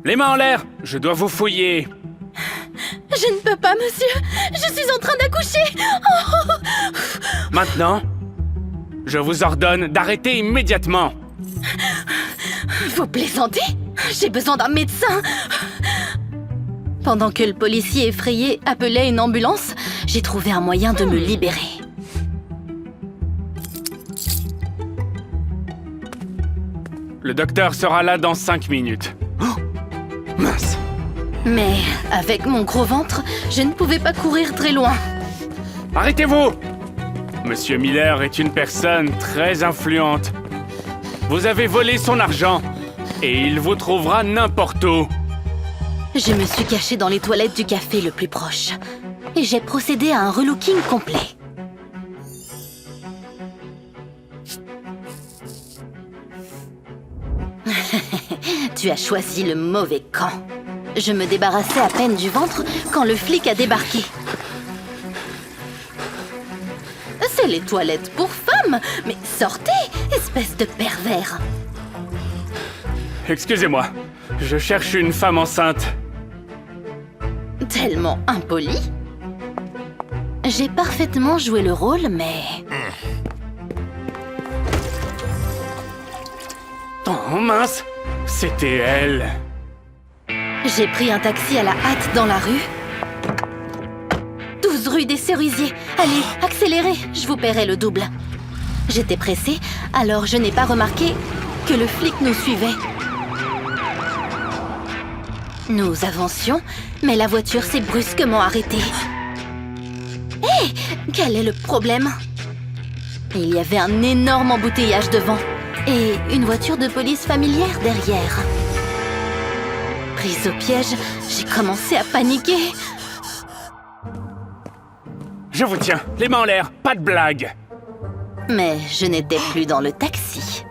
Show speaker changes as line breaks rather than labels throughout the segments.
Les mains en l'air! Je dois vous fouiller!
Je ne peux pas, monsieur. Je suis en train d'accoucher. Oh.
Maintenant, je vous ordonne d'arrêter immédiatement!
Vous plaisantez? J'ai besoin d'un médecin. Pendant que le policier effrayé appelait une ambulance, j'ai trouvé un moyen de me libérer.
Le docteur sera là dans 5 minutes. Oh, mince!
Mais avec mon gros ventre, je ne pouvais pas courir très loin.
Arrêtez-vous! Monsieur Miller est une personne très influente. Vous avez volé son argent et il vous trouvera n'importe où.
Je me suis cachée dans les toilettes du café le plus proche. Et j'ai procédé à un relooking complet. Tu as choisi le mauvais camp. Je me débarrassais à peine du ventre quand le flic a débarqué. C'est les toilettes pour femmes! Mais sortez, espèce de pervers!
Excusez-moi, je cherche une femme enceinte.
Tellement impoli. J'ai parfaitement joué le rôle, mais...
Oh mince! C'était elle.
J'ai pris un taxi à la hâte dans la rue. 12 rue des Cerisiers. Allez, accélérez, je vous paierai le double. J'étais pressée, alors je n'ai pas remarqué que le flic nous suivait. Nous avancions, mais la voiture s'est brusquement arrêtée. Hé! Quel est le problème? Il y avait un énorme embouteillage devant et une voiture de police familière derrière. Prise au piège, j'ai commencé à paniquer.
Je vous tiens, les mains en l'air, pas de blague.
Mais je n'étais plus dans le taxi.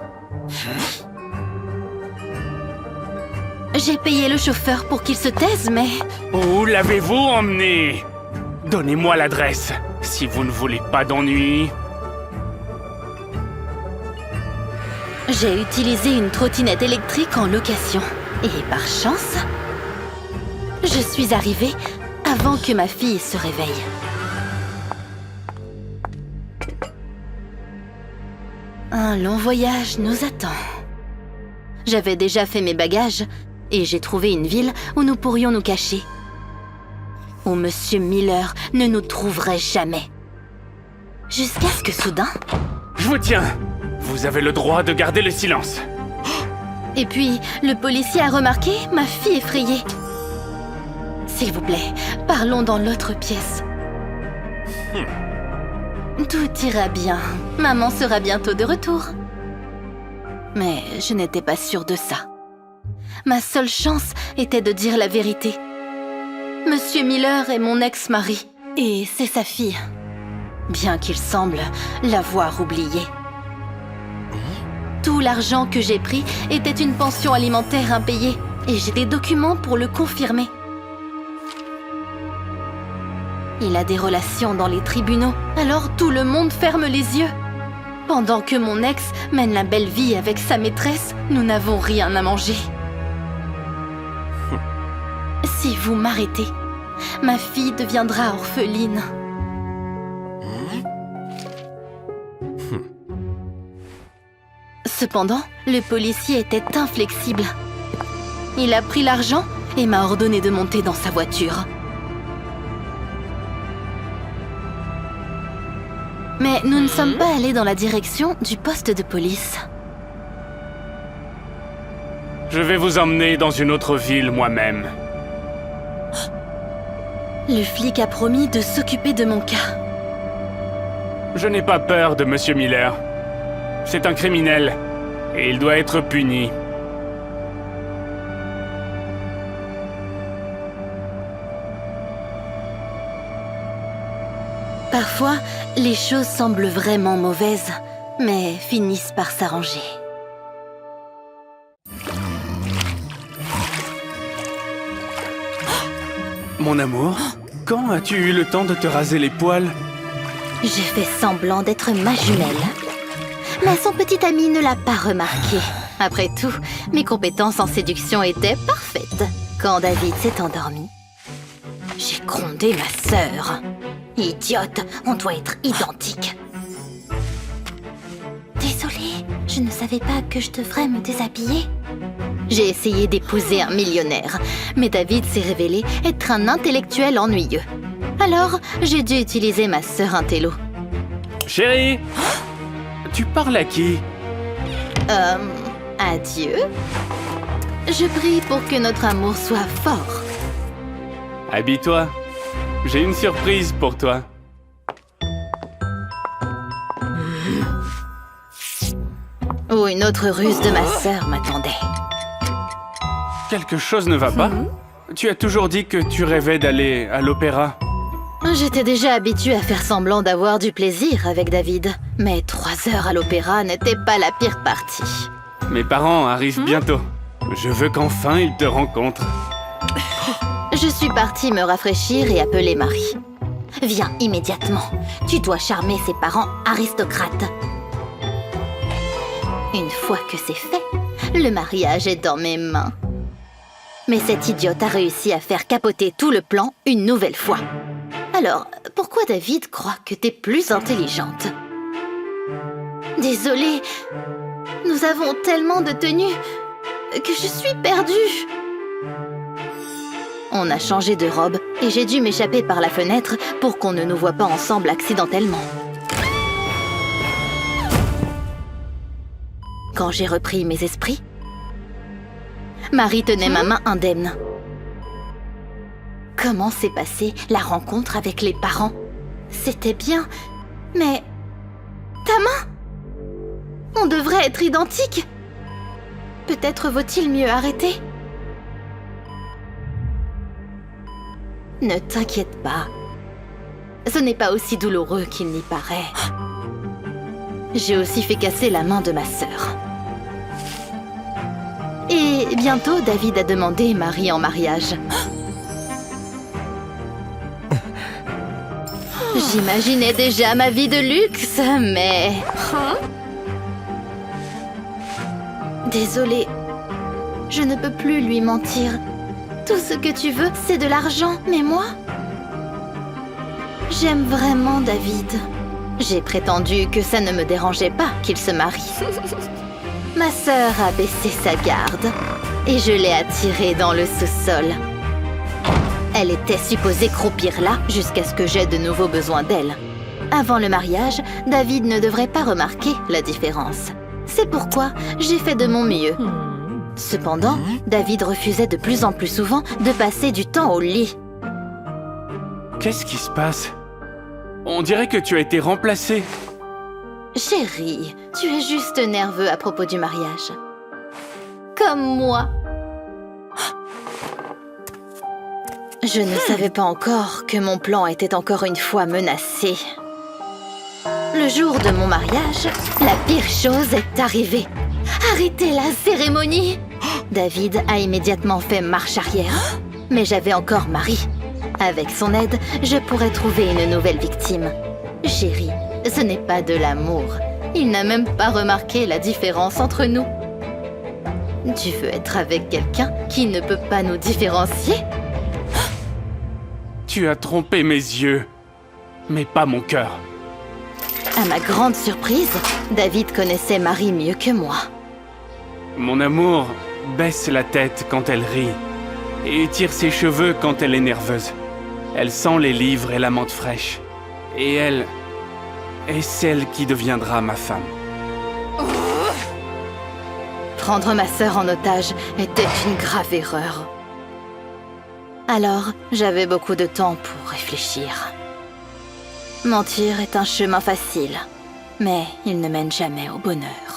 J'ai payé le chauffeur pour qu'il se taise, mais...
Où l'avez-vous emmené? Donnez-moi l'adresse, si vous ne voulez pas d'ennui.
J'ai utilisé une trottinette électrique en location. Et par chance, je suis arrivée avant que ma fille se réveille. Un long voyage nous attend. J'avais déjà fait mes bagages et j'ai trouvé une ville où nous pourrions nous cacher. Où Monsieur Miller ne nous trouverait jamais. Jusqu'à ce que soudain...
Je vous tiens. Vous avez le droit de garder le silence.
Et puis, le policier a remarqué ma fille effrayée. S'il vous plaît, parlons dans l'autre pièce. Tout ira bien. Maman sera bientôt de retour. Mais je n'étais pas sûre de ça. Ma seule chance était de dire la vérité. Monsieur Miller est mon ex-mari. Et c'est sa fille. Bien qu'il semble l'avoir oubliée. Tout l'argent que j'ai pris était une pension alimentaire impayée. Et j'ai des documents pour le confirmer. Il a des relations dans les tribunaux, alors tout le monde ferme les yeux. Pendant que mon ex mène la belle vie avec sa maîtresse, nous n'avons rien à manger. Si vous m'arrêtez, ma fille deviendra orpheline. Cependant, le policier était inflexible. Il a pris l'argent et m'a ordonné de monter dans sa voiture. Mais nous ne sommes pas allés dans la direction du poste de police.
Je vais vous emmener dans une autre ville moi-même.
Le flic a promis de s'occuper de mon cas.
Je n'ai pas peur de Monsieur Miller. C'est un criminel et il doit être puni.
Parfois, les choses semblent vraiment mauvaises, mais finissent par s'arranger.
Mon amour, quand as-tu eu le temps de te raser les poils?
J'ai fait semblant d'être ma jumelle. Mais son petit ami ne l'a pas remarqué. Après tout, mes compétences en séduction étaient parfaites. Quand David s'est endormi, j'ai grondé ma sœur. Idiote, on doit être identiques. Désolée, je ne savais pas que je devrais me déshabiller. J'ai essayé d'épouser un millionnaire, mais David s'est révélé être un intellectuel ennuyeux. Alors, j'ai dû utiliser ma sœur intello.
Chérie, tu parles à qui?
Adieu. Je prie pour que notre amour soit fort.
Habille-toi. J'ai une surprise pour toi.
Oh, une autre ruse de ma sœur m'attendait.
Quelque chose ne va pas? Tu as toujours dit que tu rêvais d'aller à l'opéra.
J'étais déjà habituée à faire semblant d'avoir du plaisir avec David. Mais 3 heures à l'opéra n'était pas la pire partie.
Mes parents arrivent bientôt. Je veux qu'enfin ils te rencontrent.
Je suis partie me rafraîchir et appeler Marie. Viens immédiatement. Tu dois charmer ses parents aristocrates. Une fois que c'est fait, le mariage est dans mes mains. Mais cette idiote a réussi à faire capoter tout le plan une nouvelle fois. Alors, pourquoi David croit que t'es plus intelligente? Désolée, nous avons tellement de tenues que je suis perdue. On a changé de robe et j'ai dû m'échapper par la fenêtre pour qu'on ne nous voie pas ensemble accidentellement. Quand j'ai repris mes esprits, Marie tenait ma main indemne. Comment s'est passée la rencontre avec les parents? C'était bien, mais... Ta main? On devrait être identiques. Peut-être vaut-il mieux arrêter? Ne t'inquiète pas. Ce n'est pas aussi douloureux qu'il n'y paraît. J'ai aussi fait casser la main de ma sœur. Et bientôt, David a demandé Marie en mariage. J'imaginais déjà ma vie de luxe, mais... Désolée, je ne peux plus lui mentir. Tout ce que tu veux, c'est de l'argent, mais moi... J'aime vraiment David. J'ai prétendu que ça ne me dérangeait pas qu'il se marie. Ma sœur a baissé sa garde et je l'ai attirée dans le sous-sol. Elle était supposée croupir là jusqu'à ce que j'aie de nouveaux besoins d'elle. Avant le mariage, David ne devrait pas remarquer la différence. C'est pourquoi j'ai fait de mon mieux. Cependant, David refusait de plus en plus souvent de passer du temps au lit.
Qu'est-ce qui se passe? On dirait que tu as été remplacée.
Chérie, tu es juste nerveux à propos du mariage. Comme moi. Je ne savais pas encore que mon plan était encore une fois menacé. Le jour de mon mariage, la pire chose est arrivée. Arrêtez la cérémonie! David a immédiatement fait marche arrière. Mais j'avais encore Marie. Avec son aide, je pourrais trouver une nouvelle victime. Chérie, ce n'est pas de l'amour. Il n'a même pas remarqué la différence entre nous. Tu veux être avec quelqu'un qui ne peut pas nous différencier?
Tu as trompé mes yeux, mais pas mon cœur.
À ma grande surprise, David connaissait Marie mieux que moi.
Mon amour baisse la tête quand elle rit et étire ses cheveux quand elle est nerveuse. Elle sent les livres et la menthe fraîche. Et elle est celle qui deviendra ma femme.
Prendre ma sœur en otage était une grave erreur. Alors, j'avais beaucoup de temps pour réfléchir. Mentir est un chemin facile, mais il ne mène jamais au bonheur.